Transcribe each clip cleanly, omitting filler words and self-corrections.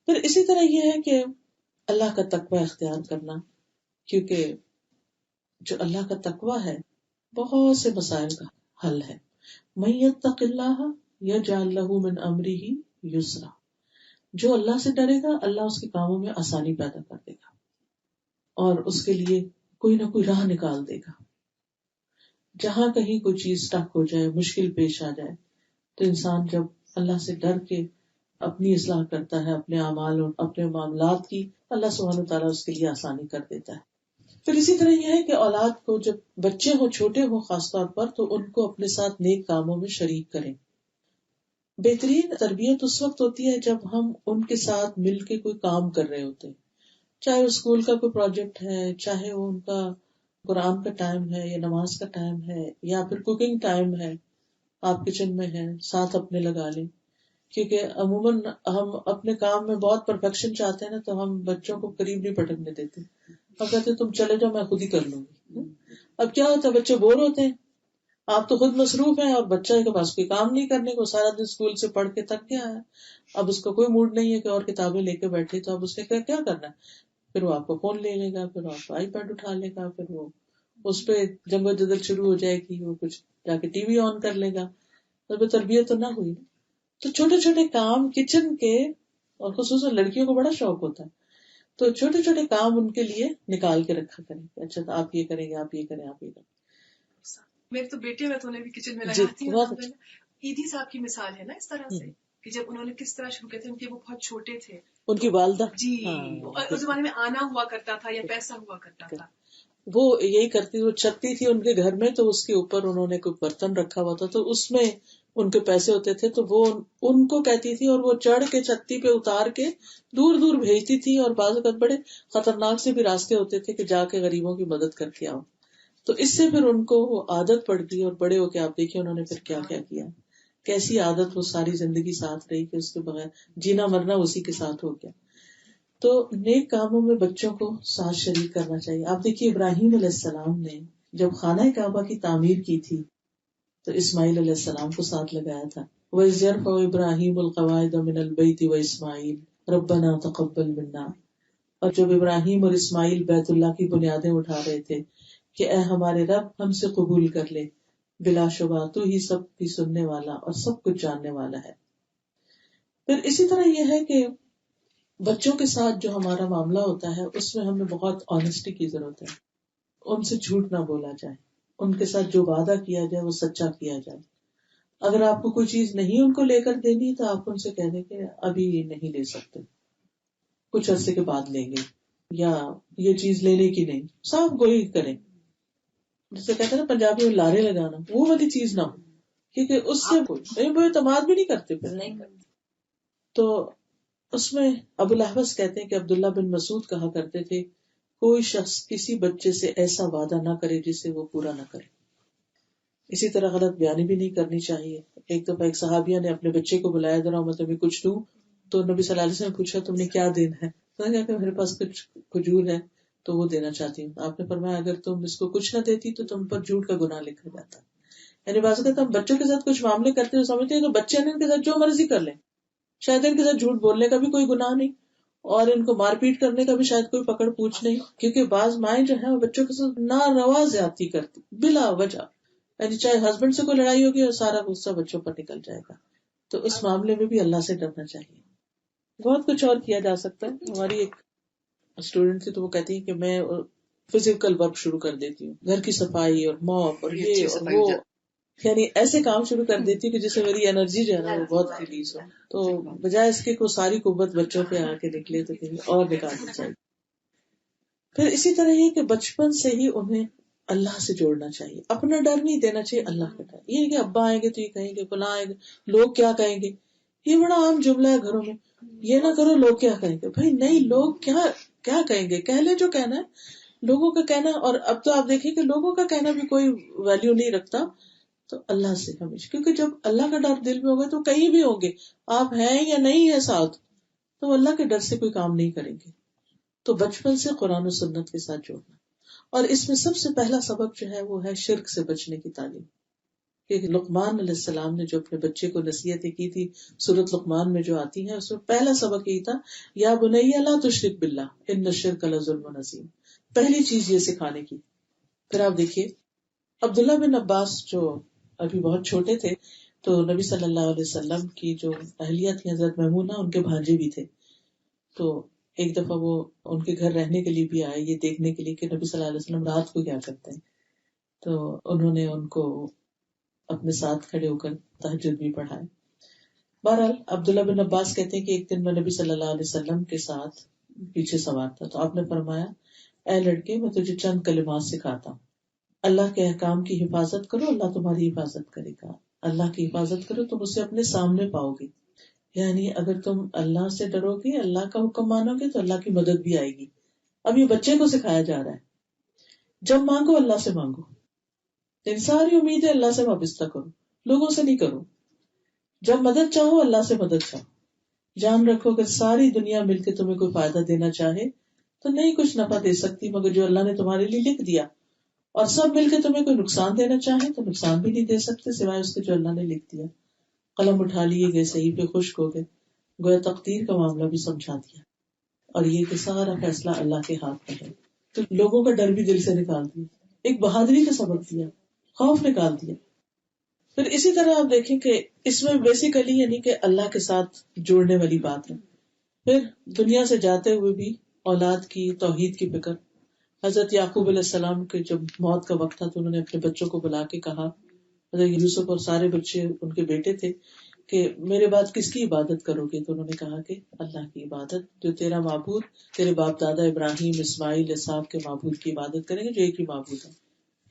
پھر اسی طرح یہ ہے کہ اللہ کا تقوی اختیار کرنا، کیونکہ جو اللہ کا تقوی ہے بہت سے مسائل کا حل ہے. من یتق اللہ یجعل لہ من امرہ یسرا، جو اللہ سے ڈرے گا اللہ اس کے کاموں میں آسانی پیدا کر دے گا اور اس کے لیے کوئی نہ کوئی راہ نکال دے گا. جہاں کہیں کوئی چیز سٹک ہو جائے، مشکل پیش آ جائے، تو انسان جب اللہ سے ڈر کے اپنی اصلاح کرتا ہے، اپنے اعمال اور اپنے معاملات کی، اللہ سبحانہ وتعالیٰ اس کے لیے آسانی کر دیتا ہے. پھر اسی طرح یہ ہے کہ اولاد کو جب بچے ہوں، چھوٹے ہوں خاص طور پر، تو ان کو اپنے ساتھ نیک کاموں میں شریک کریں. بہترین تربیت اس وقت ہوتی ہے جب ہم ان کے ساتھ مل کے کوئی کام کر رہے ہوتے ہیں، چاہے وہ اسکول کا کوئی پروجیکٹ ہے، چاہے وہ ان کا قرآن کا ٹائم ہے یا نماز کا ٹائم ہے یا پھر کوکنگ ٹائم ہے، آپ کچن میں ہیں ساتھ اپنے لگا لیں. کیونکہ عموماً ہم اپنے کام میں بہت پرفیکشن چاہتے ہیں نا، تو ہم بچوں کو قریب نہیں پٹکنے دیتے، ہم کہتے تم چلے جاؤ میں خود ہی کر لوں گی. اب کیا ہوتا ہے، بچے بور ہوتے ہیں، آپ تو خود مصروف ہیں اور بچہ کے پاس کوئی کام نہیں کرنے کو، سارا دن اسکول سے پڑھ کے تک گیا ہے، اب اس کا کوئی موڈ نہیں ہے کہ اور کتابیں لے کے بیٹھے، تو اب اس نے کیا کرنا ہے، پھر وہ آپ کو فون لے لے گا، پھر آپ کو آئی پیڈ اٹھا لے گا، پھر وہ اس پہ جنگ و جدل شروع ہو جائے گی، وہ کچھ جا کے ٹی وی آن کر لے گا. تو تربیت تو نہ ہوئی. تو چھوٹے چھوٹے کام کچن کے، اور خصوصاً لڑکیوں کو بڑا شوق ہوتا ہے، تو چھوٹے چھوٹے کام ان کے لیے نکال کے رکھا کریں. اچھا تو آپ یہ کریں گے، آپ یہ کریں، آپ یہ کریں. میرے تو بیٹے میں تو انہیں بھی کچن میں لگاتی ہوں. ایدی صاحب کی مثال ہے نا اس طرح سے کہ جب انہوں نے کس طرح شروع کیا تھا، ان کے وہ بہت چھوٹے تھے، ان کی والدہ جی اس زمانے میں آنا ہوا کرتا تھا یا پیسہ ہوا کرتا تھا، وہ یہی کرتی، وہ چھتی تھی ان کے گھر میں، تو اس کے اوپر انہوں نے کوئی برتن رکھا ہوا تھا، تو اس میں ان کے پیسے ہوتے تھے، تو وہ ان کو کہتی تھی اور وہ چڑھ کے چھتی پہ اتار کے دور دور بھیجتی تھی. اور بعض اوقات بڑے خطرناک سے بھی راستے ہوتے تھے کہ جا کے غریبوں کی مدد کر کے آؤ. تو اس سے پھر ان کو وہ عادت پڑ گئی، اور بڑے ہو کے آپ دیکھیں انہوں نے پھر کیا کیا کیا، کیسی عادت وہ ساری زندگی ساتھ رہی کہ اس کے بغیر جینا مرنا اسی کے ساتھ ہو گیا. تو نیک کاموں میں بچوں کو ساتھ شریک کرنا چاہیے. آپ دیکھیے ابراہیم علیہ السلام نے جب خانہ کعبہ کی تعمیر کی تھی تو اسماعیل علیہ السلام کو ساتھ لگایا تھا. وَإِذْ يَرْفَعُ إِبْرَاهِيمُ الْقَوَاعِدَ مِنَ الْبَيْتِ وَإِسْمَاعِيلُ رَبَّنَا تَقَبَّلْ مِنَّا. اور جب ابراہیم اور اسماعیل بیت اللہ کی بنیادیں اٹھا رہے تھے کہ اے ہمارے رب ہم سے قبول کر لے، بلا شبہ تو ہی سب کی سننے والا اور سب کچھ جاننے والا ہے. پھر اسی طرح یہ ہے کہ بچوں کے ساتھ جو ہمارا معاملہ ہوتا ہے اس میں ہمیں بہت آنےسٹی کی ضرورت ہے. ان سے جھوٹ نہ بولا جائے، ان کے ساتھ جو وعدہ کیا جائے وہ سچا کیا جائے. اگر آپ کو کوئی چیز نہیں ان کو لے کر دینی تو آپ ان سے کہہ دیں کہ ابھی نہیں لے سکتے، کچھ عرصے کے بعد لیں گے، یا یہ چیز لینے کی نہیں، صاف گوئی کریں. جسے کہتے ہیں نا پنجابی میں لارے لگانا، وہ والی چیز نہ ہو، کیونکہ اس سے وہ اعتماد بھی نہیں کرتے پھر نہیں کرتے. تو اس میں ابو الاحوص کہتے ہیں کہ عبداللہ بن مسعود کہا کرتے تھے کوئی شخص کسی بچے سے ایسا وعدہ نہ کرے جسے وہ پورا نہ کرے. اسی طرح غلط بیانی بھی نہیں کرنی چاہیے. ایک دفعہ ایک صحابیہ نے اپنے بچے کو بلایا، ذرا میں تمہیں کچھ دوں، تو نبی صلی اللہ علیہ وسلم نے پوچھا تم نے کیا دینا ہے؟ تو نے کہا کہ میرے پاس کچھ کھجور ہے تو وہ دینا چاہتی ہوں. آپ نے فرمایا اگر تم اس کو کچھ نہ دیتی تو تم پر جھوٹ کا گناہ لکھا جاتا. یعنی بات کرتا ہم بچوں کے ساتھ کچھ معاملے کرتے ہیں سمجھتے ہیں تو بچے ان کے ساتھ جو مرضی کر لیں، شاید ان کے ساتھ جھوٹ بولنے کا بھی کوئی گناہ نہیں اور ان کو مار پیٹ کرنے کا بھی شاید کوئی پکڑ پوچھ نہیں. کیونکہ بعض مائیں جو ہیں وہ بچوں کے ساتھ ناروا زیادتی کرتی بلا وجہ، یعنی چاہے ہسبینڈ سے کوئی لڑائی ہوگی اور سارا غصہ بچوں پر نکل جائے گا. تو اس معاملے میں بھی اللہ سے ڈرنا چاہیے. بہت کچھ اور کیا جا سکتا ہے. ہماری ایک اسٹوڈنٹ تھی تو وہ کہتی ہے کہ میں فزیکل ورک شروع کر دیتی ہوں، گھر کی صفائی اور موپ اور یہ اور وہ، یعنی ایسے کام شروع کر دیتی کہ جس سے میری انرجی جو ہے نا وہ بہت ریلیز ہو. تو بجائے اس کے کوئی ساری قوت بچوں پہ آ کے نکلے تو کہیں اور نکالنا چاہیے. پھر اسی طرح یہ کہ بچپن سے ہی انہیں اللہ سے جوڑنا چاہیے. اپنا ڈر نہیں دینا چاہیے، اللہ کا ڈر. یہ کہ ابا آئیں گے تو یہ کہیں گے، فلاں آئیں گے لوگ کیا کہیں گے، یہ بڑا عام جملہ ہے گھروں میں، یہ نہ کرو لوگ کیا کہیں گے. بھائی نہیں، لوگ کیا کہیں گے، کہہ لے جو کہنا ہے. لوگوں کا کہنا، اور اب تو آپ دیکھیں کہ لوگوں کا کہنا بھی کوئی ویلیو نہیں رکھتا. تو اللہ سے ہمیشہ، کیونکہ جب اللہ کا ڈر دل میں ہوگا تو کہیں بھی ہوں گے، آپ ہیں یا نہیں ہے ساتھ، تو اللہ کے ڈر سے کوئی کام نہیں کریں گے. تو بچپن سے قرآن و سنت کے ساتھ جوڑنا. اور اس میں سب سے پہلا سبق جو ہے وہ ہے شرک سے بچنے کی تعلیم، کہ لقمان علیہ السلام نے جو اپنے بچے کو نصیحتیں کی تھی سورۃ لقمان میں جو آتی ہیں، اس میں پہلا سبق یہی تھا، یا بنی لا تشرک باللہ ان الشرک لظلم عظیم، پہلی چیز یہ سکھانے کی۔ پھر آپ دیکھیے عبداللہ بن عباس جو ابھی بہت چھوٹے تھے، تو نبی صلی اللہ علیہ وسلم کی جو اہلیہ تھی حضرت میمونہ، ان کے بھانجے بھی تھے، تو ایک دفعہ وہ ان کے گھر رہنے کے لیے بھی آئے، یہ دیکھنے کے لیے کہ نبی صلی اللہ علیہ وسلم رات کو کیا کرتے ہیں، تو انہوں نے ان کو اپنے ساتھ کھڑے ہو کر تہجد بھی پڑھائے۔ بہرحال عبداللہ بن عباس کہتے ہیں کہ ایک دن میں نبی صلی اللہ علیہ وسلم کے ساتھ پیچھے سوار تھا، تو آپ نے فرمایا، اے لڑکے، میں تجھے چند کلمات سکھاتا ہوں، اللہ کے احکام کی حفاظت کرو، اللہ تمہاری حفاظت کرے گا، اللہ کی حفاظت کرو، تم اسے اپنے سامنے پاؤ گے، یعنی اگر تم اللہ سے ڈرو گے، اللہ کا حکم مانو گے، تو اللہ کی مدد بھی آئے گی۔ اب یہ بچے کو سکھایا جا رہا ہے، جب مانگو اللہ سے مانگو، ان ساری امیدیں اللہ سے وابستہ کرو، لوگوں سے نہیں کرو، جب مدد چاہو اللہ سے مدد چاہو، جان رکھو اگر ساری دنیا مل کے تمہیں کوئی فائدہ دینا چاہے تو نہیں کچھ نفع دے سکتی مگر جو اللہ نے تمہارے لیے لکھ دیا، اور سب مل کے تمہیں کوئی نقصان دینا چاہے تو نقصان بھی نہیں دے سکتے سوائے اس کے جو اللہ نے لکھ دیا۔ قلم اٹھا لیے گئے، صحیح پہ خشک ہو گئے، گویا تقدیر کا معاملہ بھی سمجھا دیا، اور یہ کہ سارا فیصلہ اللہ کے ہاتھ میں ہے، تو لوگوں کا ڈر بھی دل سے نکال دیا، ایک بہادری کا سبق دیا، خوف نکال دیا۔ پھر اسی طرح آپ دیکھیں کہ اس میں بیسیکلی یعنی کہ اللہ کے ساتھ جوڑنے والی بات ہے۔ پھر دنیا سے جاتے ہوئے بھی اولاد کی توحید کی فکر، حضرت یعقوب علیہ السلام کے جب موت کا وقت تھا تو انہوں نے اپنے بچوں کو بلا کے کہا، حضرت یوسف اور سارے بچے ان کے بیٹے تھے، کہ میرے بعد کس کی عبادت کرو گے؟ تو انہوں نے کہا کہ اللہ کی عبادت، جو تیرا معبود تیرے باپ دادا ابراہیم اسماعیل اسحاق کے معبود کی عبادت کریں گے جو ایک ہی معبود ہے۔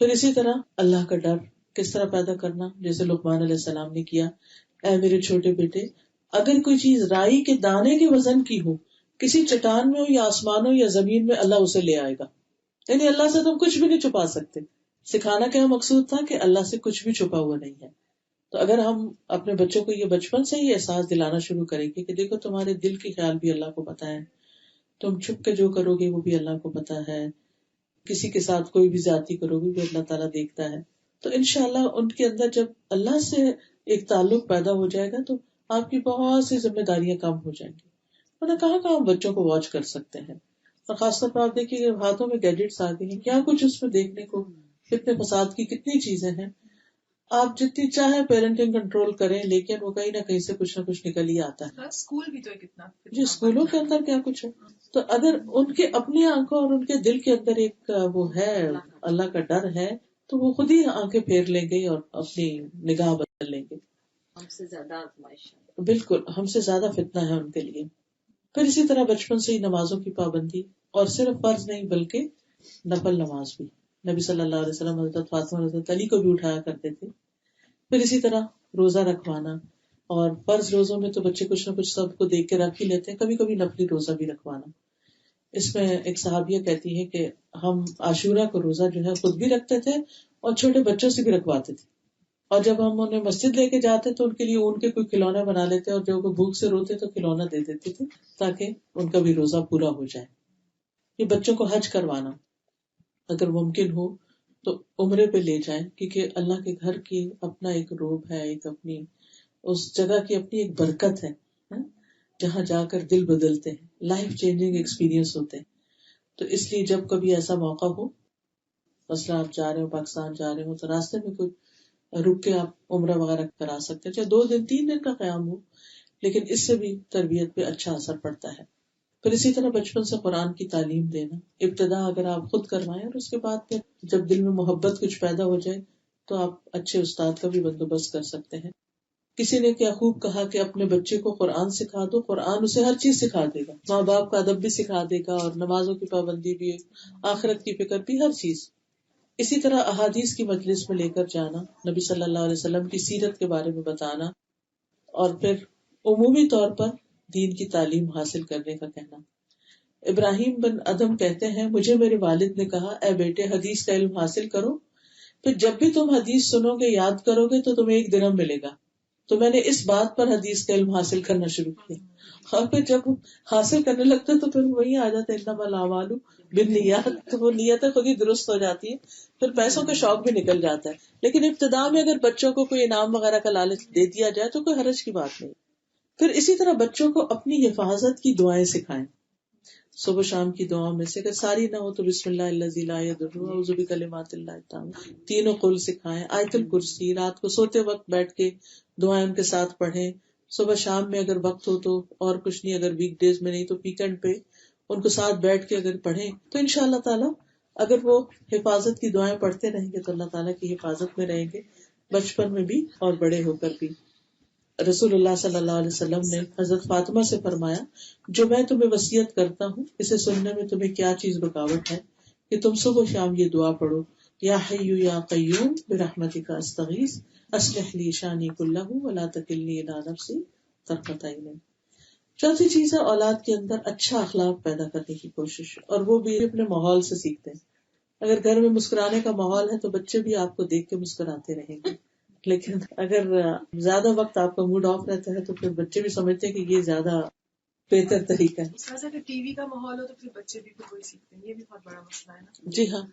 پھر اسی طرح اللہ کا ڈر کس طرح پیدا کرنا، جیسے لقمان علیہ السلام نے کیا، اے میرے چھوٹے بیٹے، اگر کوئی چیز رائی کے دانے کے وزن کی ہو، کسی چٹان میں ہو یا آسمانوں یا زمین میں، اللہ اسے لے آئے گا، یعنی اللہ سے تم کچھ بھی نہیں چھپا سکتے۔ سکھانا کیا مقصود تھا کہ اللہ سے کچھ بھی چھپا ہوا نہیں ہے۔ تو اگر ہم اپنے بچوں کو یہ بچپن سے ہی احساس دلانا شروع کریں گے کہ دیکھو تمہارے دل کے خیال بھی اللہ کو پتا ہے، تم چھپ کے جو کرو گے وہ بھی اللہ کو پتا ہے، کسی کے ساتھ کوئی بھی زیادتی کرو گے بھی اللہ تعالیٰ دیکھتا ہے، تو انشاءاللہ ان کے اندر جب اللہ سے ایک تعلق پیدا ہو جائے گا تو آپ کی بہت سی ذمہ داریاں کم ہو جائیں گی، ورنہ کہاں ہم بچوں کو واچ کر سکتے ہیں۔ اور خاص طور پر آپ دیکھیے کہ ہاتھوں میں گیجٹس آ گئے ہیں، کیا کچھ اس میں دیکھنے کو، کتنے فساد کی کتنی چیزیں ہیں، آپ جتنی چاہیں پیرنٹنگ کنٹرول کریں لیکن وہ کہیں نہ کہیں سے کچھ نہ کچھ نکل ہی آتا ہے۔ اسکول بھی تو کتنا جی، اسکولوں کے اندر کیا کچھ ہے، تو اگر ان کے اپنی آنکھوں اور ان کے دل کے اندر ایک وہ ہے اللہ کا ڈر ہے تو وہ خود ہی آنکھیں پھیر لیں گے اور اپنی نگاہ بدل لیں گے۔ ہم سے زیادہ آزمائش، بالکل ہم سے زیادہ فتنہ ہے ان کے لیے۔ پھر اسی طرح بچپن سے ہی نمازوں کی پابندی، اور صرف فرض نہیں بلکہ نفل نماز بھی، نبی صلی اللہ علیہ وسلم حضرت فاطمہ حضرت علی کو بھی اٹھایا کرتے تھے۔ پھر اسی طرح روزہ رکھوانا، اور فرض روزوں میں تو بچے کچھ نہ کچھ سب کو دیکھ کے رکھ ہی لیتے ہیں، کبھی کبھی نفلی روزہ بھی رکھوانا۔ اس میں ایک صحابیہ کہتی ہے کہ ہم عاشورہ کو روزہ جو ہے خود بھی رکھتے تھے اور چھوٹے بچوں سے بھی رکھواتے تھے، اور جب ہم انہیں مسجد لے کے جاتے تو ان کے لیے اون کے کوئی کھلونا بنا لیتے، اور جو بھوک سے روتے تو کھلونا دے دیتے تھے تاکہ ان کا بھی روزہ پورا ہو جائے۔ یہ بچوں کو حج کروانا، اگر ممکن ہو تو عمرے پہ لے جائیں، کیونکہ اللہ کے گھر کی اپنا ایک روب ہے، ایک اپنی اس جگہ کی اپنی ایک برکت ہے جہاں جا کر دل بدلتے ہیں، لائف چینجنگ ایکسپیرینس ہوتے ہیں۔ تو اس لیے جب کبھی ایسا موقع ہو، مثلا آپ جا رہے ہو پاکستان جا رہے ہو تو راستے میں کوئی رک کے آپ عمرہ وغیرہ کرا سکتے ہیں، چاہے 2 دن 3 دن کا قیام ہو، لیکن اس سے بھی تربیت پہ اچھا اثر پڑتا ہے۔ پھر اسی طرح بچپن سے قرآن کی تعلیم دینا، ابتدا اگر آپ خود کروائیں اور اس کے بعد پھر جب دل میں محبت کچھ پیدا ہو جائے تو آپ اچھے استاد کا بھی بندوبست کر سکتے ہیں۔ کسی نے کیا خوب کہا کہ اپنے بچے کو قرآن سکھا دو، قرآن اسے ہر چیز سکھا دے گا، ماں باپ کا ادب بھی سکھا دے گا، اور نمازوں کی پابندی بھی، آخرت کی فکر بھی، ہر چیز۔ اسی طرح احادیث کی مجلس میں لے کر جانا، نبی صلی اللہ علیہ وسلم کی سیرت کے بارے میں بتانا، اور پھر عمومی طور پر دین کی تعلیم حاصل کرنے کا کہنا۔ ابراہیم بن ادم کہتے ہیں، مجھے میرے والد نے کہا، اے بیٹے حدیث کا علم حاصل کرو، پھر جب بھی تم حدیث سنو گے یاد کرو گے تو تمہیں ایک درہم ملے گا، تو میں نے اس بات پر حدیث کا علم حاصل کرنا شروع کیا. اور پھر جب حاصل کرنے لگتا تو پھر وہی آ جاتا ہے انما الاعمال بالنیات، تو وہ نیتیں خود ہی درست ہو جاتی ہے، پھر پیسوں کا شوق بھی نکل جاتا ہے. لیکن ابتدا میں اگر بچوں کو کوئی انعام وغیرہ کا لالچ دے دیا جائے تو کوئی حرج کی بات نہیں. پھر اسی طرح بچوں کو اپنی حفاظت کی دعائیں سکھائیں. صبح شام کی دعاؤں میں سے اگر ساری نہ ہو تو بسم اللہ الذی لا یضر اعوذ بکلمات اللہ التامات، تینوں قل سکھائیں. آیت الکرسی رات کو سوتے وقت بیٹھ کے دعائیں ان کے ساتھ پڑھیں. صبح شام میں اگر وقت ہو تو، اور کچھ نہیں اگر ویک ڈیز میں نہیں تو ویکینڈ پہ ان کو ساتھ بیٹھ کے اگر پڑھیں تو انشاءاللہ تعالی اگر وہ حفاظت کی دعائیں پڑھتے رہیں گے تو اللہ تعالیٰ کی حفاظت میں رہیں گے، بچپن میں بھی اور بڑے ہو کر بھی. رسول اللہ صلی اللہ علیہ وسلم نے حضرت فاطمہ سے فرمایا، جو میں تمہیں وصیت کرتا ہوں اسے سننے میں تمہیں کیا چیز رکاوٹ ہے کہ تم صبح شام یہ دعا پڑھو، یا حی یا قیوم برحمتک استغیث اصلح لی شانی کلہ ولا تکلنی الی نفسی طرفۃ عین. چوتھی چیز ہے اولاد کے اندر اچھا اخلاق پیدا کرنے کی کوشش، اور وہ بھی اپنے ماحول سے سیکھتے ہیں. اگر گھر میں مسکرانے کا ماحول ہے تو بچے بھی آپ کو دیکھ کے مسکراتے رہیں گے، لیکن اگر زیادہ وقت آپ کا موڈ آف رہتا ہے تو پھر بچے بھی سمجھتے ہیں کہ یہ زیادہ بہتر طریقہ ہے. اس طرح سے اگر ٹی وی کا ماحول ہو تو پھر بچے بھی وہی سیکھتے ہیں، یہ بھی بہت بڑا مسئلہ ہے نا. جی ہاں،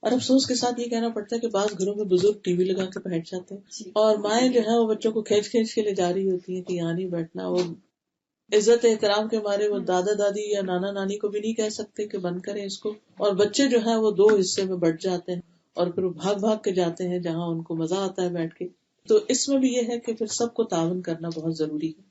اور افسوس کے ساتھ یہ کہنا پڑتا ہے کہ بعض گھروں میں بزرگ ٹی وی لگا کے بیٹھ جاتے ہیں اور مائیں جو ہے وہ بچوں کو کھینچ کے لے جا رہی ہوتی ہیں کہ یہاں نہیں بیٹھنا. وہ عزت احترام کے مارے وہ دادا دادی یا نانا نانی کو بھی نہیں کہہ سکتے کہ بند کریں اس کو، اور بچے جو ہیں وہ دو حصے میں بٹ جاتے ہیں اور پھر وہ بھاگ کے جاتے ہیں جہاں ان کو مزہ آتا ہے بیٹھ کے. تو اس میں بھی یہ ہے کہ پھر سب کو تعاون کرنا بہت ضروری ہے.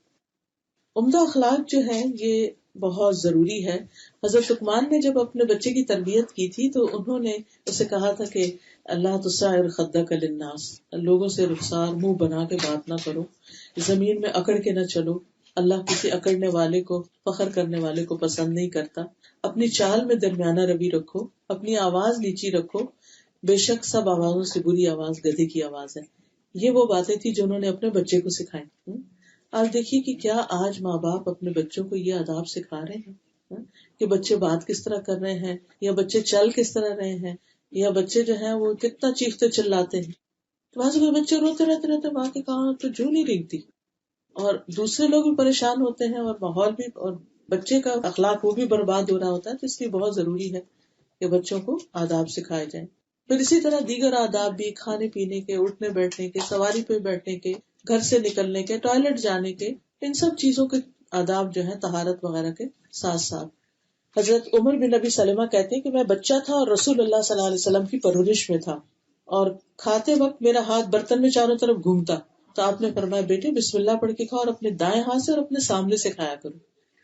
عمدہ اخلاق جو ہے یہ بہت ضروری ہے. حضرت لقمان نے جب اپنے بچے کی تربیت کی تھی تو انہوں نے اسے کہا تھا کہ اللہ تصعر خدک للناس، لوگوں سے رخسار منہ بنا کے بات نہ کرو، زمین میں اکڑ کے نہ چلو، اللہ کسی اکڑنے والے کو، فخر کرنے والے کو پسند نہیں کرتا. اپنی چال میں درمیانہ روی رکھو، اپنی آواز نیچی رکھو، بے شک سب آوازوں سے بری آواز گدھے کی آواز ہے. یہ وہ باتیں تھی جو انہوں نے اپنے بچے کو سکھائی. آج دیکھیے کہ کیا آج ماں باپ اپنے بچوں کو یہ آداب سکھا رہے ہیں کہ بچے بات کس طرح کر رہے ہیں، یا بچے چل کس طرح رہے ہیں، یا بچے جو ہیں وہ کتنا چیختے چلاتے ہیں. بعض بچے روتے رہتے ماں کے کہاں تو جو نہیں رینگتی، اور دوسرے لوگ بھی پریشان ہوتے ہیں اور ماحول بھی، اور بچے کا اخلاق وہ بھی برباد ہو رہا ہوتا ہے. تو اس لیے بہت ضروری ہے کہ بچوں کو آداب سکھائے جائیں. پھر اسی طرح دیگر آداب بھی، کھانے پینے کے، اٹھنے بیٹھنے کے، سواری پہ بیٹھنے کے، گھر سے نکلنے کے، ٹوائلٹ جانے کے، ان سب چیزوں کے آداب جو ہیں طہارت وغیرہ کے ساتھ ساتھ. حضرت عمر بن نبی سلمہ کہتے ہیں کہ میں بچہ تھا اور رسول اللہ صلی اللہ علیہ وسلم کی پرورش میں تھا، اور کھاتے وقت میرا ہاتھ برتن میں چاروں طرف گھومتا تو آپ نے فرمایا بیٹے بسم اللہ پڑھ کے کھاؤ، اور اپنے دائیں ہاتھ سے اور اپنے سامنے سے کھایا کرو.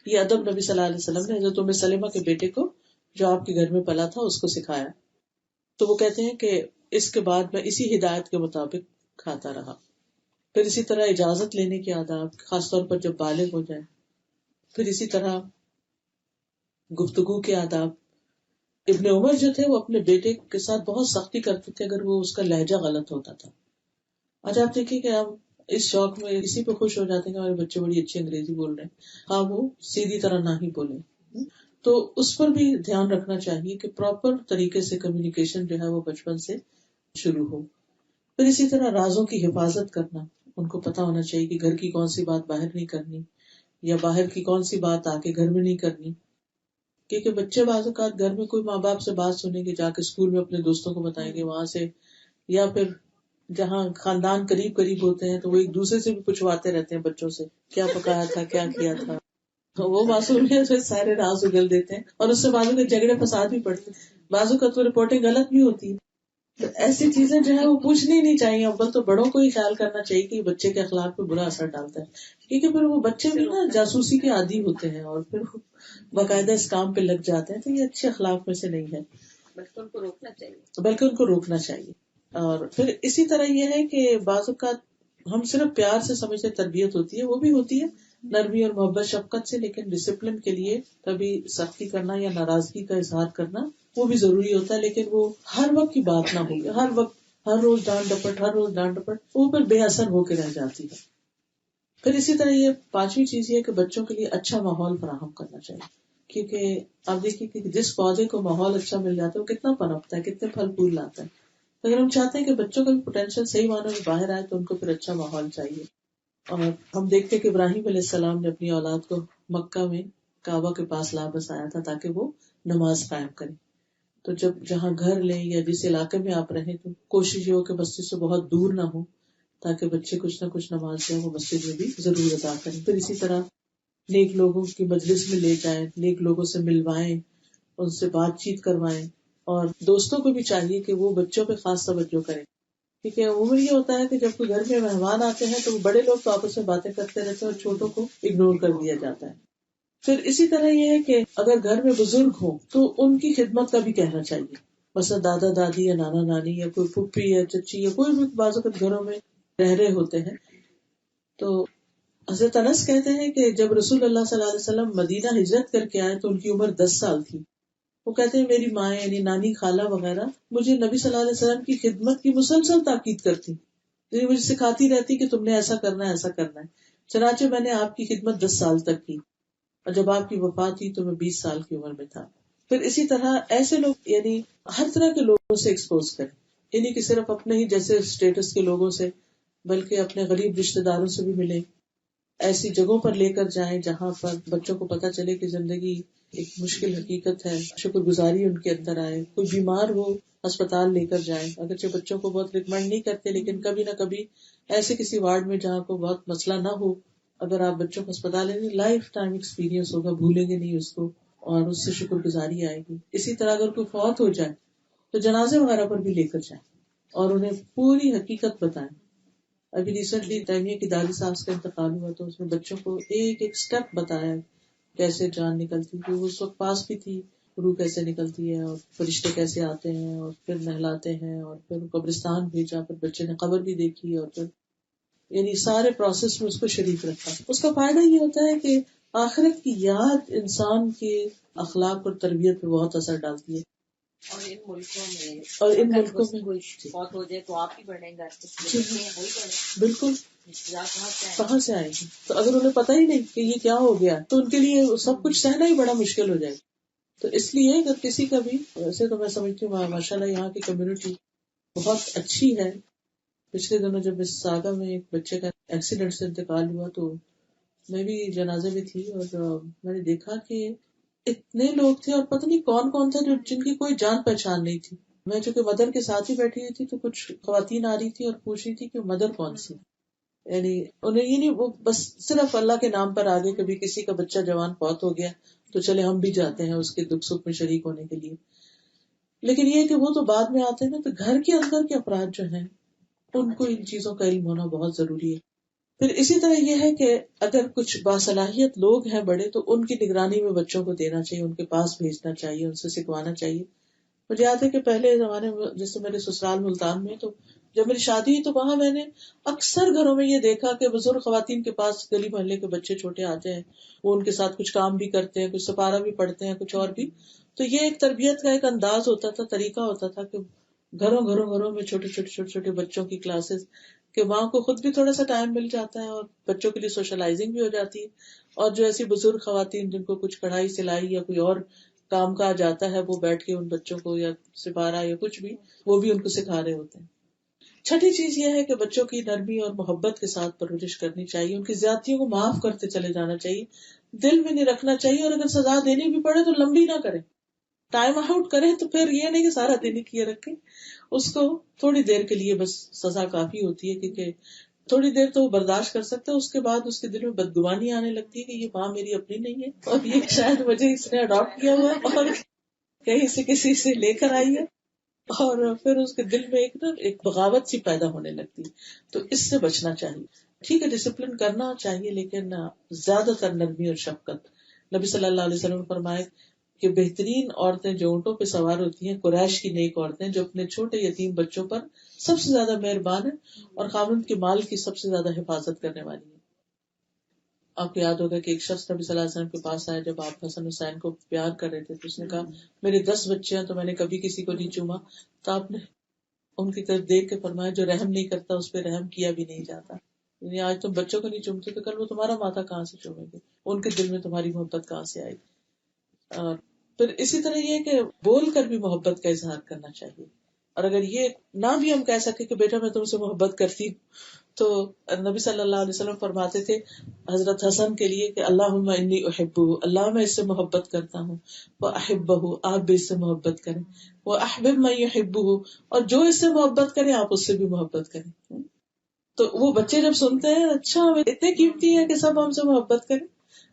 یہ ادب نبی صلی اللہ علیہ وسلم نے حضرت ام سلمہ کے بیٹے کو جو آپ کے گھر میں پلا تھا اس کو سکھایا. تو وہ کہتے ہیں کہ اس کے بعد میں اسی ہدایت کے مطابق کھاتا رہا. پھر اسی طرح اجازت لینے کے آداب، خاص طور پر جب بالغ ہو جائے. پھر اسی طرح گفتگو کے آداب. ابن عمر جو تھے وہ اپنے بیٹے کے ساتھ بہت سختی کرتے تھے اگر وہ اس کا لہجہ غلط ہوتا تھا. آج آپ دیکھیں کہ ہم اس شوق میں اسی پہ خوش ہو جاتے ہیں کہ ہمارے بچے بڑی اچھی انگریزی بول رہے ہیں، ہاں وہ سیدھی طرح نہ ہی بولیں. تو اس پر بھی دھیان رکھنا چاہیے کہ پراپر طریقے سے کمیونیکیشن جو ہے وہ بچپن سے شروع ہو. پھر اسی طرح رازوں کی حفاظت کرنا، ان کو پتا ہونا چاہیے کہ گھر کی کون سی بات باہر نہیں کرنی، یا باہر کی کون سی بات آ کے گھر میں نہیں کرنی. کیونکہ بچے بعض اوقات گھر میں کوئی ماں باپ سے بات سنیں گے، جا کے اسکول میں اپنے دوستوں کو بتائیں گے وہاں سے، یا پھر جہاں خاندان قریب ہوتے ہیں تو وہ ایک دوسرے سے بھی پوچھواتے رہتے ہیں بچوں سے کیا پکایا تھا، کیا کیا تھا. وہ معصومیت سے سارے راز اگل دیتے ہیں اور اس سے بعضوں کے جھگڑے فساد بھی پڑتے ہیں، بعضوں کا تو رپورٹنگ غلط بھی ہوتی ہے. تو ایسی چیزیں جو ہے وہ پوچھنی نہیں چاہیے. اول تو بڑوں کو ہی خیال کرنا چاہیے کہ بچے کے اخلاق پہ برا اثر ڈالتا ہے، کیونکہ پھر وہ بچے بھی نا جاسوسی کے عادی ہوتے ہیں اور پھر باقاعدہ اس کام پہ لگ جاتے ہیں. تو یہ اچھے اخلاق میں سے نہیں ہے، بلکہ ان کو روکنا چاہیے. اور پھر اسی طرح یہ ہے کہ بعض اوقات ہم صرف پیار سے سمجھتے تربیت ہوتی ہے، وہ بھی ہوتی ہے نرمی اور محبت شفقت سے، لیکن ڈسپلن کے لیے کبھی سختی کرنا یا ناراضگی کا اظہار کرنا وہ بھی ضروری ہوتا ہے. لیکن وہ ہر وقت کی بات نہ ہوگی، ہر وقت ہر روز ڈانٹ ڈپٹ وہ پھر بے اثر ہو کے رہ جاتی ہے. پھر اسی طرح یہ پانچویں چیز یہ کہ بچوں کے لیے اچھا ماحول فراہم کرنا چاہیے. کیونکہ آپ دیکھیے کہ جس پودے کو ماحول اچھا مل جاتا ہے وہ کتنا پنپتا ہے، کتنے پھل پھول لاتا ہے. اگر ہم چاہتے ہیں کہ بچوں کا بھی پوٹینشیل صحیح معنوں میں باہر آئے تو ان کو پھر اچھا ماحول چاہیے. اور ہم دیکھتے ہیں کہ ابراہیم علیہ السلام نے اپنی اولاد کو مکہ میں کعبہ کے پاس لا بسایا تھا تاکہ وہ نماز قائم کرے. تو جب جہاں گھر لیں یا جس علاقے میں آپ رہیں تو کوشش یہ ہو کہ مسجد سے بہت دور نہ ہو تاکہ بچے کچھ نہ کچھ نماز جو ہے وہ مسجد میں بھی ضرور ادا کریں. پھر اسی طرح نیک لوگوں کی مجلس میں لے جائیں، نیک لوگوں سے ملوائیں، ان سے بات چیت کروائیں. اور دوستوں کو بھی چاہیے کہ وہ بچوں پہ خاص توجہ کریں، کیونکہ عموماً یہ ہوتا ہے کہ جب کوئی گھر میں مہمان آتے ہیں تو بڑے لوگ تو آپس میں باتیں کرتے رہتے ہیں اور چھوٹوں کو اگنور کر دیا جاتا ہے. پھر اسی طرح یہ ہے کہ اگر گھر میں بزرگ ہوں تو ان کی خدمت کا بھی کہنا چاہیے. مثلا دادا دادی یا نانا نانی یا کوئی پھپھی یا چچی یا کوئی بھی بعض اوقات گھروں میں رہ رہے ہوتے ہیں. تو حضرت انس کہتے ہیں کہ جب رسول اللہ صلی اللہ علیہ وسلم مدینہ ہجرت کر کے آئے تو ان کی عمر 10 سال تھی. وہ کہتے ہیں میری ماں یعنی نانی خالہ وغیرہ مجھے نبی صلی اللہ علیہ وسلم کی خدمت کی مسلسل تاکید کرتی، یعنی مجھے سکھاتی رہتی کہ تم نے ایسا کرنا ہے ایسا کرنا ہے. چنانچہ میں نے آپ کی خدمت 10 سال تک کی اور جب آپ کی وفات ہوئی تو میں 20 سال کی عمر میں تھا. پھر اسی طرح ایسے لوگ یعنی ہر طرح کے لوگوں سے ایکسپوز کریں، یعنی کہ صرف اپنے ہی جیسے اسٹیٹس کے لوگوں سے بلکہ اپنے غریب رشتہ داروں سے بھی ملیں. ایسی جگہوں پر لے کر جائیں جہاں پر بچوں کو پتہ چلے کہ زندگی ایک مشکل حقیقت ہے، شکر گزاری ان کے اندر آئے. کوئی بیمار ہو اسپتال لے کر جائیں، اگرچہ بچوں کو بہت ریکمینڈ نہیں کرتے لیکن کبھی نہ کبھی ایسے کسی وارڈ میں جہاں کو بہت مسئلہ نہ ہو اگر آپ بچوں کو اسپتال لیں، لائف ٹائم ایکسپیرینس ہوگا، بھولیں گے نہیں اس کو اور اس سے شکر گزاری آئے گی. اسی طرح اگر کوئی فوت ہو جائے تو جنازے وغیرہ پر بھی لے کر جائیں اور انہیں پوری حقیقت بتائیں. ابھی ریسنٹلی تیمیہ کی دادی صاحب کا انتقال ہوا تو اس میں بچوں کو ایک ایک سٹیپ بتایا کیسے جان نکلتی تھی، وہ اس وقت پاس بھی تھی، روح کیسے نکلتی ہے اور فرشتے کیسے آتے ہیں اور پھر نہلاتے ہیں اور پھر قبرستان بھیجا، پھر بچے نے قبر بھی دیکھی اور پھر یعنی سارے پروسیس میں اس کو شریک رکھا. اس کا فائدہ یہ ہوتا ہے کہ آخرت کی یاد انسان کے اخلاق اور تربیت پہ بہت اثر ڈالتی ہے. اور ان ملکوں میں کوئی فوت ہو جائے تو آپ ہی بڑھیں گے، بالکل کہاں سے آئیں گے. تو اگر انہیں پتہ ہی نہیں کہ یہ کیا ہو گیا تو ان کے لیے سب کچھ سہنا ہی بڑا مشکل ہو جائے. تو اس لیے اگر کسی کا بھی ویسے تو میں سمجھتی ہوں ماشاء اللہ یہاں کی کمیونٹی بہت اچھی ہے. پچھلے دنوں جب اس ساگا میں ایک بچے کا ایکسیڈنٹ سے انتقال ہوا تو میں بھی جنازے میں تھی اور میں نے دیکھا کہ اتنے لوگ تھے اور پتہ نہیں کون کون تھا جن کی کوئی جان پہچان نہیں تھی. میں چونکہ مدر کے ساتھ ہی بیٹھی ہوئی تھی تو کچھ خواتین آ رہی تھی اور پوچھ رہی تھی کہ مدر کون سی، یعنی انہیں یہ نہیں، وہ بس صرف اللہ کے نام پر آگے کبھی کسی کا بچہ جوان فوت ہو گیا تو چلے ہم بھی جاتے ہیں اس کے دکھ سکھ میں شریک ہونے کے لیے. لیکن یہ کہ وہ تو بعد میں آتے ہیں نا، تو گھر کے اندر کے افراد جو ہیں ان کو ان چیزوں کا علم ہونا بہت ضروری ہے. پھر اسی طرح یہ ہے کہ اگر کچھ باصلاحیت لوگ ہیں بڑے تو ان کی نگرانی میں بچوں کو دینا چاہیے، ان کے پاس بھیجنا چاہیے، ان سے سکھوانا چاہیے. مجھے یاد ہے کہ پہلے زمانے میں جیسے میرے سسرال ملتان میں تو جب میری شادی ہوئی تو وہاں میں نے اکثر گھروں میں یہ دیکھا کہ بزرگ خواتین کے پاس گلی محلے کے بچے چھوٹے آتے ہیں، وہ ان کے ساتھ کچھ کام بھی کرتے ہیں، کچھ سپارہ بھی پڑھتے ہیں، کچھ اور بھی. تو یہ ایک تربیت کا ایک انداز ہوتا تھا، طریقہ ہوتا تھا کہ گھروں میں چھوٹے بچوں کی کلاسز کہ ماں کو خود بھی تھوڑا سا ٹائم مل جاتا ہے اور بچوں کے لیے سوشلائزنگ بھی ہو جاتی ہے. اور جو ایسی بزرگ خواتین جن کو کچھ کڑھائی سلائی یا کوئی اور کام کا جاتا ہے وہ بیٹھ کے ان بچوں کو یا سپارہ یا کچھ بھی وہ بھی ان کو سکھا رہے ہوتے ہیں. چھٹی چیز یہ ہے کہ بچوں کی نرمی اور محبت کے ساتھ پرورش کرنی چاہیے، ان کی زیادتیوں کو معاف کرتے چلے جانا چاہیے، دل میں نہیں رکھنا چاہیے، اور اگر سزا دینی بھی پڑے تو لمبی نہ کریں، ٹائم آؤٹ کریں تو پھر یہ نہیں کہ سارا دن ہی کیے رکھیں، اس کو تھوڑی دیر کے لیے بس سزا کافی ہوتی ہے، کیونکہ تھوڑی دیر تو وہ برداشت کر سکتا ہے، اس کے بعد اس کے دل میں بدگمانی آنے لگتی ہے کہ یہ ماں میری اپنی نہیں ہے اور یہ شاید مجھے اس نے اڈاپٹ کیا ہوا ہے اور کہیں سے کسی سے لے کر آئی ہے، اور پھر اس کے دل میں ایک بغاوت سی پیدا ہونے لگتی ہے. تو اس سے بچنا چاہیے. ٹھیک ہے ڈسپلن کرنا چاہیے لیکن زیادہ تر نرمی اور شفقت. نبی صلی اللہ علیہ وسلم نے فرمایا کہ بہترین عورتیں جو اونٹوں پہ سوار ہوتی ہیں قریش کی نیک عورتیں جو اپنے چھوٹے یتیم بچوں پر سب سے زیادہ مہربان ہیں اور خاوند کے مال کی سب سے زیادہ حفاظت کرنے والی ہیں. آپ کو یاد ہوگا کہ ایک شخص نبی صلی اللہ علیہ وسلم کے پاس آیا جب آپ حسن حسین کو پیار کر رہے تھے تو اس نے کہا میرے 10 بچے ہیں تو میں نے کبھی کسی کو نہیں چوما. تو آپ نے ان کی طرف دیکھ کے فرمایا جو رحم نہیں کرتا اس پہ رحم کیا بھی نہیں جاتا. یعنی آج تم بچوں کو نہیں چومتے تو کل وہ تمہارا ماتھا کہاں سے چومیں گے، ان کے دل میں تمہاری محبت کہاں سے آئے گی. اور پھر اسی طرح یہ کہ بول کر بھی محبت کا اظہار کرنا چاہیے. اور اگر یہ نہ بھی ہم کہہ سکے کہ بیٹا میں تم سے محبت کرتی ہوں تو نبی صلی اللہ علیہ وسلم فرماتے تھے حضرت حسن کے لیے کہ اللہم انی احبہ، اللہ میں اس سے محبت کرتا ہوں، واحبہ، آپ بھی اس سے محبت کریں، واحبب من یحبہ، اور جو اس سے محبت کرے آپ اس سے بھی محبت کریں. تو وہ بچے جب سنتے ہیں اچھا اتنے قیمتی ہے کہ سب ہم سے محبت کریں،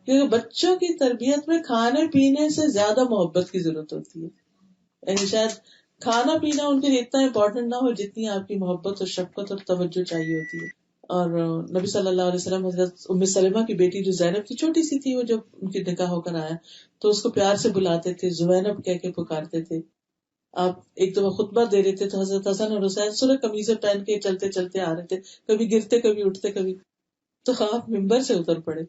کیونکہ بچوں کی تربیت میں کھانے پینے سے زیادہ محبت کی ضرورت ہوتی ہے. یعنی شاید کھانا پینا ان کے لیے اتنا امپورٹنٹ نہ ہو جتنی آپ کی محبت اور شفقت اور توجہ چاہیے ہوتی ہے. اور نبی صلی اللہ علیہ وسلم حضرت ام سلمہ کی بیٹی جو زینب تھی، چھوٹی سی تھی وہ، جب ان کی نکاح ہو کر آیا تو اس کو پیار سے بلاتے تھے، زوینب کہہ کے پکارتے تھے. آپ ایک دفعہ خطبہ دے رہے تھے تو حضرت حسن اور حسین سرخ قمیضیں پہن کے چلتے چلتے آ رہے تھے، کبھی گرتے کبھی اٹھتے کبھی، تو آپ ممبر سے اتر پڑے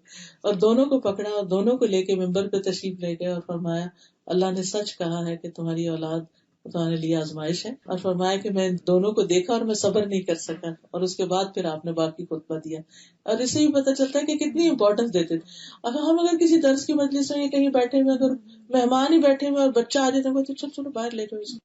اور دونوں کو پکڑا اور دونوں کو لے کے ممبر پہ تشریف لے گئے اور فرمایا اللہ نے سچ کہا ہے کہ تمہاری اولاد تمہارے لیے آزمائش ہے، اور فرمایا کہ میں دونوں کو دیکھا اور میں صبر نہیں کر سکا، اور اس کے بعد پھر آپ نے باقی خطبہ دیا. اور اس سے بھی پتہ چلتا ہے کہ کتنی امپورٹنس دیتے تھے. ہم اگر کسی درس کی مجلس میں یا کہیں بیٹھے ہوئے، اگر مہمان ہی بیٹھے ہوئے اور بچہ آ جاتا ہے تو چلو چلو باہر لے جاؤ اس کو،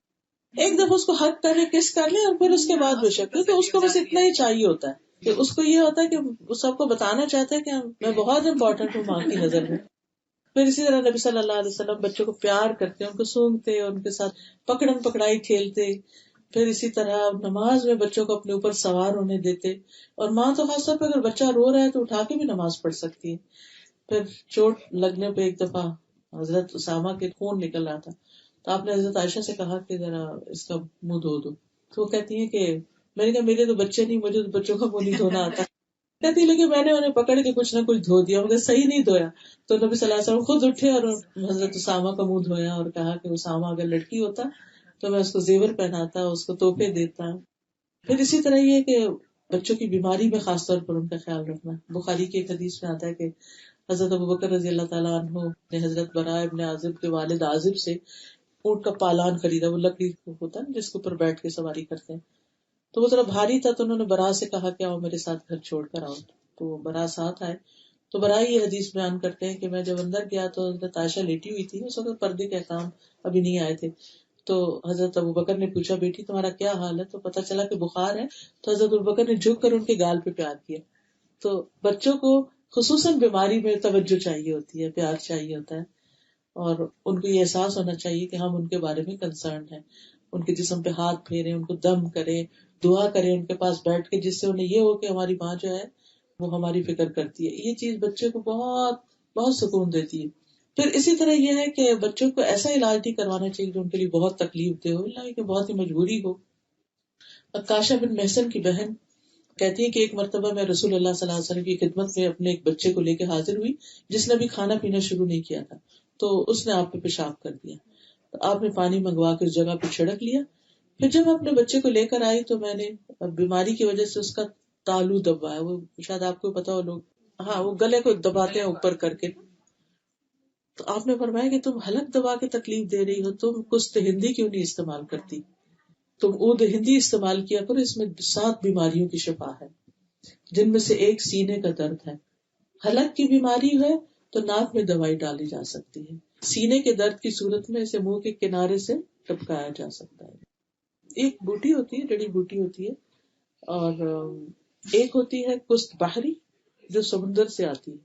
ایک دفعہ اس کو حق کرے، کس کر لے، اور پھر اس کے بعد بے شک، کیونکہ اس کو بس اتنا ہی چاہیے ہوتا ہے کہ اس کو یہ ہوتا ہے کہ وہ سب کو بتانا چاہتا ہے کہ میں بہت امپورٹنٹ ہوں ماں کی نظر میں. پھر اسی طرح نبی صلی اللہ علیہ وسلم بچوں کو پیار کرتے، ان کو سونگتے، ان کے ساتھ پکڑن پکڑائی کھیلتے. پھر اسی طرح نماز میں بچوں کو اپنے اوپر سوار ہونے دیتے، اور ماں تو خاص طور پہ اگر بچہ رو رہا ہے تو اٹھا کے بھی نماز پڑھ سکتی ہے. پھر چوٹ لگنے پہ ایک دفعہ حضرت اسامہ کے خون نکل رہا تھا تو آپ نے حضرت عائشہ سے کہا کہ ذرا اس کا منہ دھو دو. تو وہ کہتی ہیں کہ میں نے کہا میرے تو بچے نہیں، مجھے تو بچوں کا منہ نہیں دھونا آتا. کہتی لیکن میں نے انہیں پکڑ کے کچھ نہ کچھ دھو دیا، مگر صحیح نہیں دھویا. تو نبی صلی اللہ علیہ وسلم خود اٹھے اور حضرت اسامہ کا منہ دھویا اور کہا کہ اسامہ اگر لڑکی ہوتا تو میں اس کو زیور پہناتا، اس کو تحفے دیتا. پھر اسی طرح یہ کہ بچوں کی بیماری میں خاص طور پر ان کا خیال رکھنا. بخاری کی ایک حدیث میں آتا ہے کہ حضرت ابوبکر رضی اللہ تعالیٰ عنہ نے حضرت براء ابن عازب کے والد عازب سے اونٹ کا پالان خریدا، وہ لکڑی ہوتا ہے جس کے اوپر بیٹھ کے سواری کرتے ہیں. تو وہ ذرا بھاری تھا تو انہوں نے براء سے کہا کہ آؤ میرے ساتھ گھر چھوڑ کر آؤ. تو براء ساتھ آئے. تو براء یہ حدیث بیان کرتے ہیں کہ میں جب اندر گیا تو حضرت عائشہ لیٹی ہوئی تھی، اس وقت پردے کے احکام ابھی نہیں آئے تھے. تو حضرت ابوبکر نے پوچھا بیٹی تمہارا کیا حال ہے؟ تو پتا چلا کہ بخار ہے. تو حضرت ابوبکر نے جھک کر ان کے گال پہ پیار کیا. تو بچوں کو خصوصاً بیماری میں توجہ چاہیے ہوتی ہے، پیار چاہیے ہوتا ہے، اور ان کو یہ احساس ہونا چاہیے کہ ہم ان کے بارے میں کنسرنڈ ہیں. ان کے جسم پہ ہاتھ پھیریں، ان کو دم کریں، دعا کریں ان کے پاس بیٹھ کے، جس سے انہیں یہ ہو کہ ہماری ماں جو ہے وہ ہماری فکر کرتی ہے. یہ چیز بچے کو بہت بہت سکون دیتی ہے. پھر اسی طرح یہ ہے کہ بچوں کو ایسا علاج نہیں کروانا چاہیے جو ان کے لیے بہت تکلیف دہ ہو، اللہ کہ بہت ہی مجبوری ہو. عکاشہ بن محسن کی بہن کہتی ہے کہ ایک مرتبہ میں رسول اللہ صلی اللہ علیہ وسلم کی خدمت میں اپنے ایک بچے کو لے کے حاضر ہوئی جس نے ابھی کھانا پینا شروع نہیں کیا تھا. تو اس نے آپ پہ پیشاب کر دیا. تو آپ نے پانی منگوا کے اس جگہ پہ چھڑک لیا. پھر جب اپنے بچے کو لے کر آئی تو میں نے بیماری کی وجہ سے اس کا تالو دبایا. وہ شاید آپ کو پتا ہو، لوگ ہاں وہ گلے کو دباتے ہیں اوپر کر کے. تو آپ نے فرمایا کہ تم حلق دبا کے تکلیف دے رہی ہو، تم کچھ ہندی کیوں نہیں استعمال کرتی؟ تم عود ہندی استعمال کیا کرو، اس میں 7 بیماریوں کی شفا ہے جن میں سے ایک سینے کا درد ہے. حلق کی بیماری ہے تو ناک میں دوائی ڈالی جا سکتی ہے. سینے کے درد کی صورت میں اسے منہ کے کنارے سے ٹپکایا جا سکتا ہے. ایک بوٹی ہوتی ہے، جڑی بوٹی ہوتی ہے، اور ایک ہوتی ہے کست بحری جو سمندر سے آتی ہے،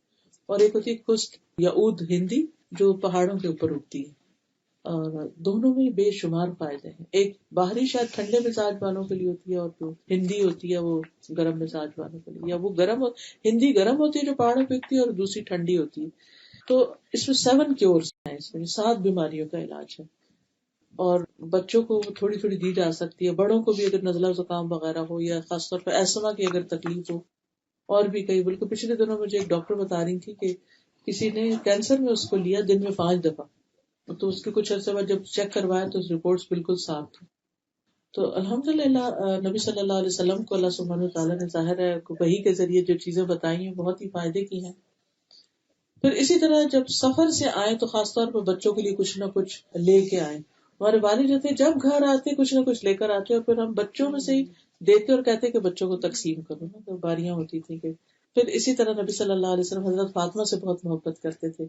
اور ایک ہوتی ہے کست یا عود ہندی جو پہاڑوں کے اوپر اگتی ہے. اور دونوں میں بے شمار فائدے ہیں. ایک باہری شاید ٹھنڈے مزاج والوں کے لیے ہوتی ہے، اور جو ہندی ہوتی ہے وہ گرم مزاج والوں کے لیے، یا وہ ہندی گرم ہوتی ہے جو پہاڑوں پہ اگتی ہے، اور دوسری ٹھنڈی ہوتی ہے. تو اس میں 7 کیورز ہیں، اس میں 7 بیماریوں کا علاج ہے. اور بچوں کو تھوڑی تھوڑی دی جا سکتی ہے، بڑوں کو بھی اگر نزلہ زکام وغیرہ ہو، یا خاص طور پہ ایسما کی اگر تکلیف ہو. اور بھی کئی، بلکہ پچھلے دنوں مجھے ایک ڈاکٹر بتا رہی تھی کہ کسی نے کینسر میں اس کو لیا دن میں 5 دفعہ، تو اس کے کچھ عرصے بعد جب چیک کروایا تو رپورٹس بالکل صاف تھی. تو الحمدللہ نبی صلی اللہ علیہ وسلم کو اللہ سبحانہ وتعالیٰ نے ظاہر ہے وحی کے ذریعے جو چیزیں بتائی ہیں بہت ہی فائدے کی ہیں. پھر اسی طرح جب سفر سے آئے تو خاص طور پر بچوں کے لیے کچھ نہ کچھ لے کے آئے. ہمارے والد جو تھے جب گھر آتے کچھ نہ کچھ لے کر آتے، اور پھر ہم بچوں میں سے ہی دیتے اور کہتے کہ بچوں کو تقسیم کرو نا. تو باریاں ہوتی تھیں کہ پھر اسی طرح نبی صلی اللہ علیہ وسلم حضرت فاطمہ سے بہت محبت کرتے تھے.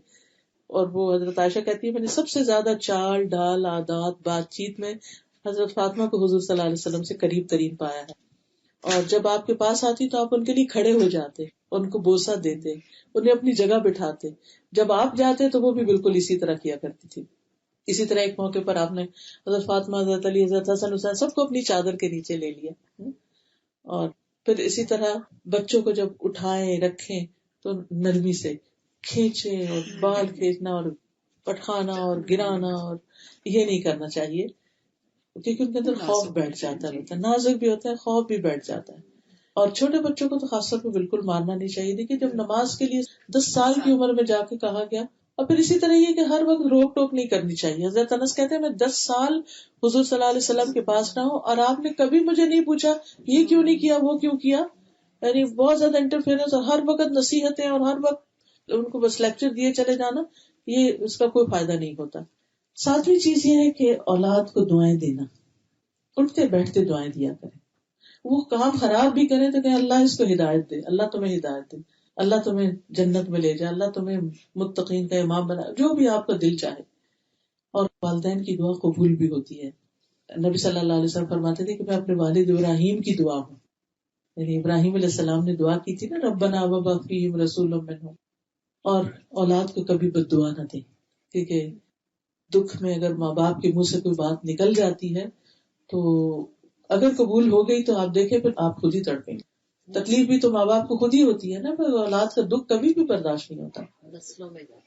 اور وہ حضرت عائشہ کہتی ہے میں نے سب سے زیادہ چال ڈال عادات بات چیت میں حضرت فاطمہ کو حضور صلی اللہ علیہ وسلم سے قریب ترین پایا ہے. اور جب آپ کے پاس آتی تو آپ ان کے لیے کھڑے ہو جاتے، ان کو بوسہ دیتے، انہیں اپنی جگہ بٹھاتے. جب آپ جاتے تو وہ بھی بالکل اسی طرح کیا کرتی تھی. اسی طرح ایک موقع پر آپ نے حضرت فاطمہ، حضرت علی، حضرت حسن حسین سب کو اپنی چادر کے نیچے لے لیا. اور پھر اسی طرح بچوں کو جب اٹھائیں رکھیں تو نرمی سے کھینچیں، اور بال کھینچنا اور پٹخانا اور گرانا اور یہ نہیں کرنا چاہیے، کیونکہ ان کے اندر خوف بیٹھ جاتا ہے، نازک بھی ہوتا ہے، خوف بھی بیٹھ جاتا ہے. اور چھوٹے بچوں کو تو خاص طور پہ بالکل مارنا نہیں چاہیے. دیکھیے جب نماز کے لیے 10 سال کی عمر میں جا کے کہا گیا، اور پھر اسی طرح یہ کہ ہر وقت روک ٹوک نہیں کرنی چاہیے. حضرت انس کہتے ہیں میں 10 سال حضور صلی اللہ علیہ وسلم کے پاس نہ ہوں اور آپ نے کبھی مجھے نہیں پوچھا یہ کیوں نہیں کیا، وہ کیوں کیا. یعنی بہت زیادہ انٹرفیئرنس، اور ہر وقت نصیحتیں اور ہر وقت ان کو بس لیکچر دیے چلے جانا، یہ اس کا کوئی فائدہ نہیں ہوتا. 7ویں چیز یہ ہے کہ اولاد کو دعائیں دینا، اٹھتے بیٹھتے دعائیں دیا کریں. وہ کام خراب بھی کریں تو کہ اللہ اس کو ہدایت دے، اللہ تمہیں ہدایت دے، اللہ تمہیں جنت میں لے جائے، اللہ تمہیں متقین کا امام بنا، جو بھی آپ کا دل چاہے. اور والدین کی دعا قبول بھی ہوتی ہے. نبی صلی اللہ علیہ وسلم فرماتے تھے کہ میں اپنے والد ابراہیم کی دعا ہوں. یعنی ابراہیم علیہ السلام نے دعا کی تھی نا، ربنا وبعث فیہم رسولا منہم. اور اولاد کو کبھی بد دعا نہ دیں، کیونکہ دکھ میں اگر ماں باپ کے منہ سے کوئی بات نکل جاتی ہے تو اگر قبول ہو گئی تو آپ دیکھیں پھر آپ خود ہی تڑپیں گے. تکلیف بھی تو ماں باپ کو خود ہی ہوتی ہے نا، پھر اولاد کا دکھ کبھی بھی برداشت نہیں ہوتا،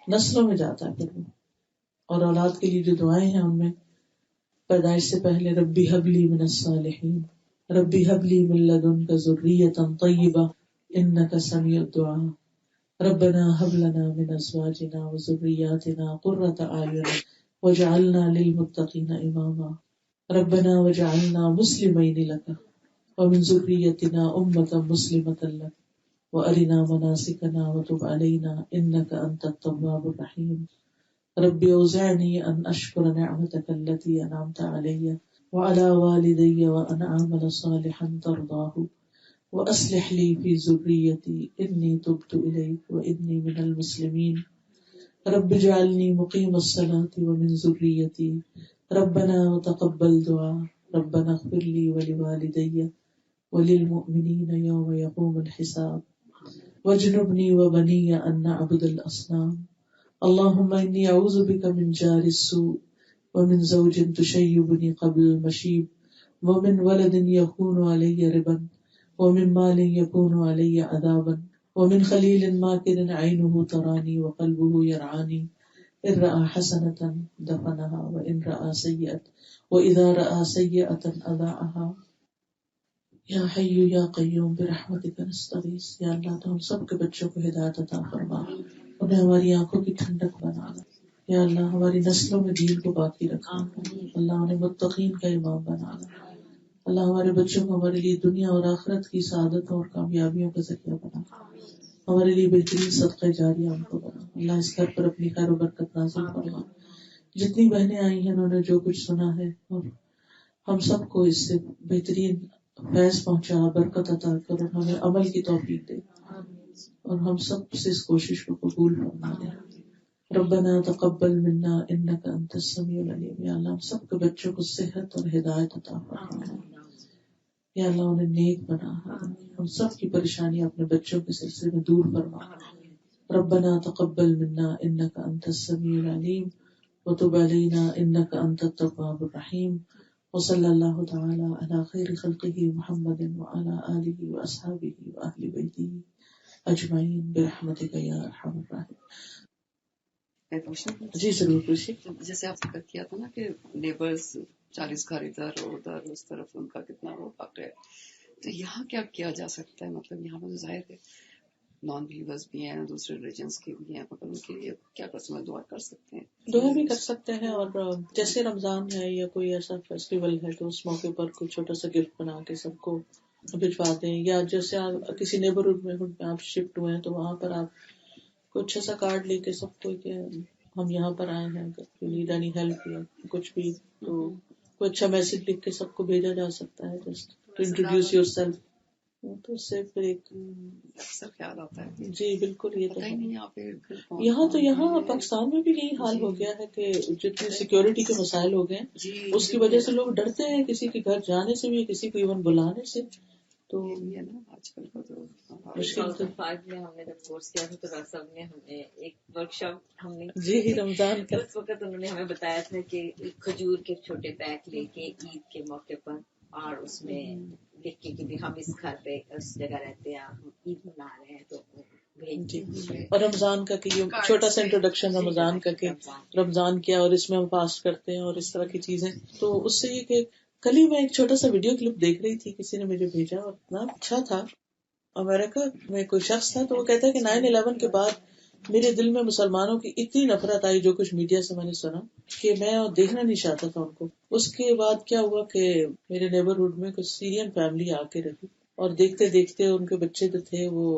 نسلوں میں جاتا ہے پھر وہ. اور اولاد کے لیے جو دعائیں ہیں ان میں پیدائش سے پہلے ربی ہب لی من الصالحین، ربی ہب لی من لدنک ذریۃ طیبہ انک سمیع الدعاء، ربنا هب لنا من ازواجنا وذرياتنا قرة اعین واجعلنا للمتقین اماما، ربنا واجعلنا مسلمین لک ومن ذریتنا امة مسلمة لک وارنا مناسکنا وتب علینا انک انت التواب الرحیم. رب اوزعنی ان اشکر نعمتک التي انعمت علی وعلى والدی وان اعمل صالحا ترضاه وأصلح لي في ذريتي إني تبت إليك وإني من المسلمين. رب اجعلني مقيم الصلاة ومن ذريتي ربنا وتقبل دعاء ربنا اغفر لي ولوالدي وللمؤمنين يوم يقوم الحساب واجنبني وبني أن نعبد الأصنام. اللهم إني أعوذ بك من جار السوء ومن زوج تشيبني قبل المشيب ومن ولد يكون علي ربا ومن مال يكون علي عذابا ومن خليل ماكر عينه تراني وقلبه يرعاني إن رأى حسنة دفنها وإن رأى سيئة وإذا رأى سيئة أذاعها. یا حی یا قیوم برحمتک نستغیث. یا اللہ تو ہم سب کے بچوں کو ہدایت عطا فرما، انہیں ہماری آنکھوں کی ٹھنڈک بنا دے. یا اللہ ہماری نسلوں میں دین کو باقی رکھا، اللہ انہیں متقین کا امام بنا دے. اللہ ہمارے بچوں کو ہمارے لیے دنیا اور آخرت کی سعادت اور کامیابیوں کا ذریعہ بنا، ہمارے لیے بہترین صدقہ جاریہ ہم کو بنا. اللہ اس گھر پر اپنی خیر و برکت نازل فرما. جتنی بہنیں آئی ہیں انہوں نے جو کچھ سنا ہے، اور ہم سب کو اس سے بہترین فیض پہنچا، برکت عطا کر، اور ہمیں عمل کی توفیق دے، اور ہم سب سے اس کوشش کو قبول فرما دے. ربنا تقبل منا انک انت السمیع العلیم. یا اللہ ہم سب کے بچوں کو صحت اور ہدایت عطا فرما. یا اللہ انہیں نیک بنا، ہم سب کی پریشانیاں اپنے بچوں کے سلسلے میں دور فرما. ربنا تقبل منا انک انت السمیع العلیم وتب علینا انک انت التواب الرحیم. وصلی اللہ تعالی علی خیر خلقہ محمد وعلی آلہ واصحابہ واہل بیتہ اجمعین برحمتک یا ارحم الراحمین. جی ضرور پوچھیے. جیسے آپ ذکر کیا تھا نا کہ نیبرز 40 گھر ادھر اور ادھر اس طرف ان کا کتنا وہ فرق ہے، تو یہاں کیا کیا جا سکتا ہے؟ مطلب یہاں پر ظاہر ہے نان بلیورز بھی ہیں، دوسرے ریلیجنس کے بھی ہیں، مگر ان کے لیے کیا کر سکتے ہیں؟ دعا کر سکتے ہیں، دعا بھی کر سکتے ہیں. اور جیسے رمضان ہے یا کوئی ایسا فیسٹیول ہے تو اس موقع پر کوئی چھوٹا سا گفٹ بنا کے سب کو بھجوا دیں. یا جیسے آپ کسی نیبرہڈ میں آپ شفٹ ہوئے ہیں تو وہاں پر آپ کوئی اچھا سا کارڈ لے کے سب کو کہ ہم یہاں پر آئے ہیں، اگر نیڈ اینی ہیلپ یا کچھ بھی، تو کوئی اچھا میسج لکھ کے سب کو بھیجا جا سکتا ہے، just to introduce yourself. تو اس سے پھر ایک اکثر خیال آتا ہے. جی بالکل. یہ تو یہاں یہاں پاکستان میں بھی یہی حال ہو گیا ہے کہ جتنے سیکیورٹی کے مسائل ہو گئے جی اس کی وجہ سے لوگ ڈرتے ہیں کسی کے گھر جانے سے بھی، کسی کو ایون بلانے سے. تو یہ بھی ہے نا آج کل کا تو 2005 میں ہم نے جب کورس کیا تھا تو ڈاکٹر صاحب نے ہمیں ایک ورک شاپ ہم نے جی رمضان کا اس وقت انہوں نے ہمیں بتایا تھا کہ کھجور کے چھوٹے پیک لے کے عید کے موقع پر اور اس میں لکھ کے کہ بھی ہم اس گھر پہ اس جگہ رہتے ہیں ہم عید منا رہے ہیں تو جی. اور رمضان کا کہ یہ چھوٹا سا انٹروڈکشن رمضان کا کہ رمضان کیا اور اس میں ہم فاسٹ کرتے ہیں اور اس طرح کی چیزیں. تو اس سے یہ کہ کل ہی میں ایک چھوٹا سا ویڈیو کلپ دیکھ رہی تھی, کسی نے مجھے بھیجا اور اتنا اچھا تھا. امریکہ میں کوئی شخص تھا تو وہ کہتا ہے کہ 9/11 کے بعد میرے دل میں مسلمانوں کی اتنی نفرت آئی, جو کچھ میڈیا سے میں نے سنا, کہ میں دیکھنا نہیں چاہتا تھا ان کو. اس کے بعد کیا ہوا کہ میرے نیبرہڈ میں کچھ سیرین فیملی آ کے رہی اور دیکھتے دیکھتے ان کے بچے جو تھے وہ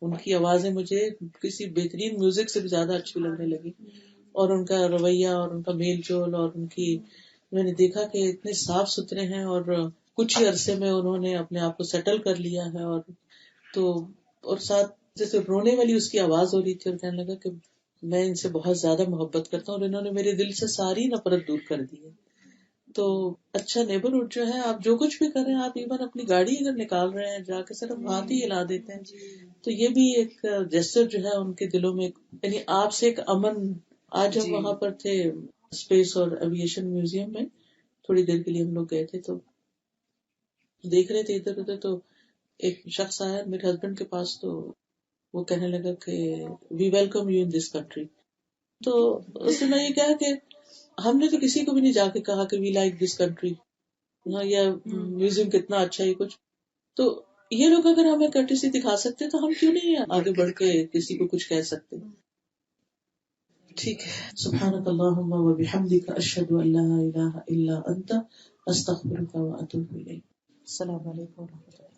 ان کی آوازیں مجھے کسی بہترین میوزک سے بھی زیادہ اچھی لگنے لگی, اور ان کا رویہ اور ان کا میل جول اور ان کی, میں نے دیکھا کہ اتنے صاف ستھرے ہیں اور کچھ ہی عرصے میں انہوں نے اپنے آپ کو سیٹل کر لیا ہے. اور تو اور ساتھ جیسے رونے والی اس کی آواز ہو رہی تھی اور کہنے لگا کہ میں ان سے بہت زیادہ محبت کرتا ہوں اور انہوں نے میرے دل سے ساری نفرت دور کر دی ہے. تو اچھا نیبرہڈ جو ہے, آپ جو کچھ بھی کریں, آپ ایون اپنی گاڑی اگر نکال رہے ہیں جا کے صرف ہاتھ ہی ہلا دیتے ہیں, تو یہ بھی ایک جیسچر جو ہے ان کے دلوں میں, یعنی آپ سے ایک امن. آج ہم وہاں پر تھے اسپیس اور ایویشن میوزیم میں, تھوڑی دیر کے لیے ہم لوگ گئے تھے, تو دیکھ رہے تھے ادھر ادھر, تو ایک شخص آیا میرے ہسبینڈ کے پاس, تو وہ کہنے لگا کہ we welcome you in this country. تو اس نے یہ کہا کہ ہم نے تو کسی کو بھی نہیں جا کے کہا کہ وی لائک دس کنٹری, یا میوزیم کتنا اچھا ہے کچھ. تو یہ لوگ اگر ہمیں کٹسی دکھا سکتے تو ہم کیوں نہیں آگے بڑھ کے کسی کو کچھ کہہ سکتے. ٹھیک ہے, سبحانک اللہم و بحمدک, اشہد ان لا الہ الا انت, استغفرک و اتوب الیک. السلام علیکم و رحمۃ اللہ.